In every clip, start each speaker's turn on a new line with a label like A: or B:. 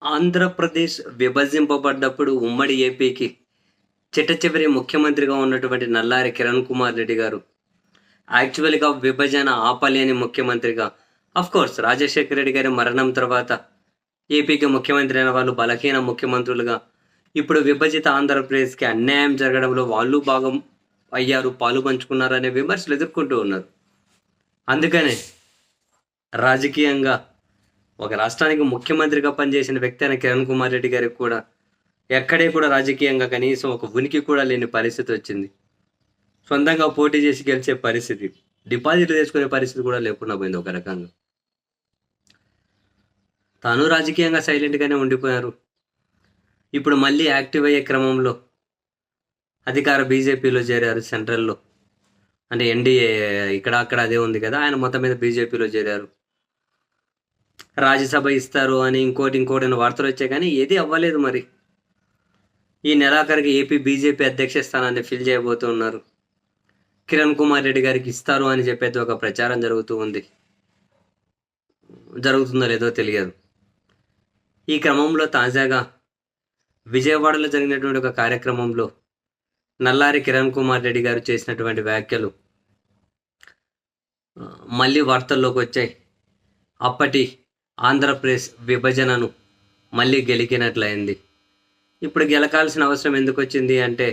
A: ఆంధ్రప్రదేశ్ విభజింపబడ్డప్పుడు ఉమ్మడి ఏపీకి చిట్టచివరి ముఖ్యమంత్రిగా ఉన్నటువంటి నల్లారి కిరణ్ కుమార్ రెడ్డి గారు యాక్చువల్‌గా విభజన ఆపలేని ముఖ్యమంత్రిగా ఆఫ్‌కోర్స్ రాజశేఖర రెడ్డి గారి మరణం తర్వాత ఏపీకి ముఖ్యమంత్రి అయిన వాళ్ళు బలహీన ముఖ్యమంత్రులుగా ఇప్పుడు విభజిత ఆంధ్రప్రదేశ్‌కి అన్యాయం జరగడంలో వాళ్ళు భాగం అయ్యారు, పాలు పంచుకున్నారనే విమర్శలు ఎదుర్కొంటూ ఉన్నారు. అందుకనే రాజకీయంగా ఒక రాష్ట్రానికి ముఖ్యమంత్రిగా పనిచేసిన వ్యక్తి అయిన కిరణ్ కుమార్ రెడ్డి గారికి కూడా ఎక్కడే కూడా రాజకీయంగా కనీసం ఒక ఉనికి కూడా లేని పరిస్థితి వచ్చింది. సొంతంగా పోటీ చేసి గెలిచే పరిస్థితి, డిపాజిట్లు తెచ్చుకునే పరిస్థితి కూడా లేకుండా పోయింది ఒక రకంగా. తాను రాజకీయంగా సైలెంట్‌గానే ఉండిపోయారు. ఇప్పుడు మళ్ళీ యాక్టివ్ అయ్యే క్రమంలో అధికార బీజేపీలో చేరారు సెంట్రల్‌లో. అంటే ఎన్డీఏ ఇక్కడ అక్కడ అదే ఉంది కదా! ఆయన మొత్తం మీద బీజేపీలో చేరారు. రాజ్యసభ ఇస్తారు అని ఇంకోటి అని వార్తలు వచ్చాయి కానీ ఏది అవ్వలేదు మరి. ఈ నెలాఖరికి ఏపీ బీజేపీ అధ్యక్ష స్థానాన్ని ఫిల్ చేయబోతున్నారు. కిరణ్ కుమార్ రెడ్డి గారికి ఇస్తారు అని చెప్పేది ఒక ప్రచారం జరుగుతూ ఉంది. జరుగుతుందో లేదో తెలియదు. ఈ క్రమంలో తాజాగా విజయవాడలో జరిగినటువంటి ఒక కార్యక్రమంలో నల్లారి కిరణ్ కుమార్ రెడ్డి గారు చేసినటువంటి వ్యాఖ్యలు మళ్ళీ వార్తల్లోకి వచ్చాయి. అప్పటి ఆంధ్రప్రదేశ్ విభజనను మళ్ళీ గెలికినట్లయింది. ఇప్పుడు గెలకాల్సిన అవసరం ఎందుకు వచ్చింది అంటే,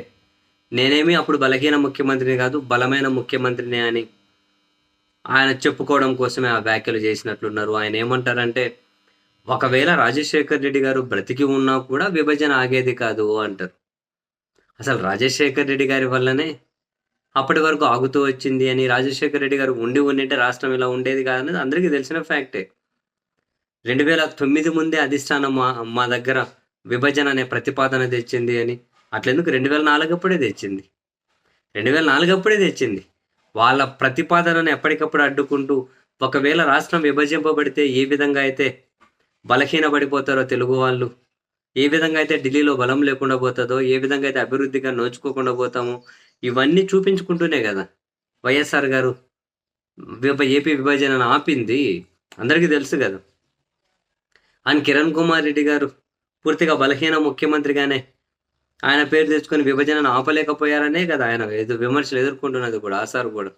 A: నేనేమి అప్పుడు బలహీన ముఖ్యమంత్రిని కాదు, బలమైన ముఖ్యమంత్రిని అని ఆయన చెప్పుకోవడం కోసమే ఆ వ్యాఖ్యలు చేసినట్లున్నారు. ఆయన ఏమంటారంటే, ఒకవేళ రాజశేఖర్ రెడ్డి గారు బ్రతికి ఉన్నా కూడా విభజన ఆగేది కాదు అంటారు. అసలు రాజశేఖర్ రెడ్డి గారి వల్లనే అప్పటి వరకు ఆగుతూ వచ్చింది అని, రాజశేఖర్ రెడ్డి గారు ఉండింటే రాష్ట్రం ఇలా ఉండేది కాదనేది అందరికీ తెలిసిన ఫ్యాక్టే. 2009 ముందే అధిష్టానం మా దగ్గర విభజన అనే ప్రతిపాదన తెచ్చింది అని. అట్లెందుకు 2004 అప్పుడే తెచ్చింది. 2004 అప్పుడే తెచ్చింది. వాళ్ళ ప్రతిపాదనను ఎప్పటికప్పుడు అడ్డుకుంటూ, ఒకవేళ రాష్ట్రం విభజింపబడితే ఏ విధంగా అయితే బలహీనపడిపోతారో తెలుగు వాళ్ళు, ఏ విధంగా అయితే ఢిల్లీలో బలం లేకుండా పోతుందో, ఏ విధంగా అయితే అభివృద్ధిగా నోచుకోకుండా పోతామో, ఇవన్నీ చూపించుకుంటూనే కదా వైఎస్ఆర్ గారు ఏపీ విభజనను ఆపింది. అందరికీ తెలుసు కదా. అండ్ కిరణ్ కుమార్ రెడ్డి గారు పూర్తిగా బలహీన ముఖ్యమంత్రిగానే ఆయన పేరు తెచ్చుకొని విభజనను ఆపలేకపోయారనే కదా ఆయన విమర్శలు ఎదుర్కొంటున్నది కూడా ఆ సార్ కూడా.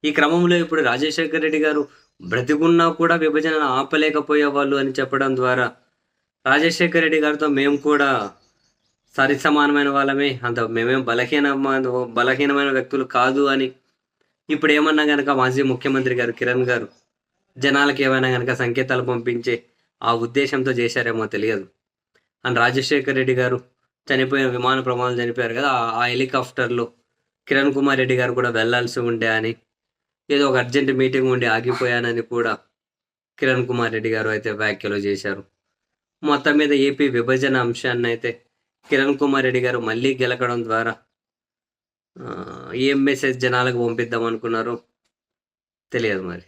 A: ఈ క్రమంలో ఇప్పుడు రాజశేఖర్ రెడ్డి గారు బ్రతికున్నా కూడా విభజనను ఆపలేకపోయేవాళ్ళు అని చెప్పడం ద్వారా రాజశేఖర్ రెడ్డి గారితో మేము కూడా సరి సమానమైన వాళ్ళమే, అంత మేమేం బలహీనమైన వ్యక్తులు కాదు అని ఇప్పుడు ఏమన్నా కనుక మాజీ ముఖ్యమంత్రి గారు కిరణ్ గారు జనాలకు ఏమైనా కనుక సంకేతాలు పంపించే ఆ ఉద్దేశంతో చేశారేమో తెలియదు. అండ్ రాజశేఖర్ రెడ్డి గారు చనిపోయిన విమాన ప్రమాదం చనిపోయారు కదా, ఆ హెలికాప్టర్లో కిరణ్ కుమార్ రెడ్డి గారు కూడా వెళ్లాల్సి ఉండే అని, ఏదో ఒక అర్జెంట్ మీటింగ్ ఉండి ఆగిపోయానని కూడా కిరణ్ కుమార్ రెడ్డి గారు అయితే వ్యాఖ్యలు చేశారు. మొత్తం మీద ఏపీ విభజన అంశాన్ని అయితే కిరణ్ కుమార్ రెడ్డి గారు మళ్ళీ గెలకడం ద్వారా ఏం మెసేజ్ జనాలకు పంపిద్దాం అనుకున్నారో తెలియదు మరి.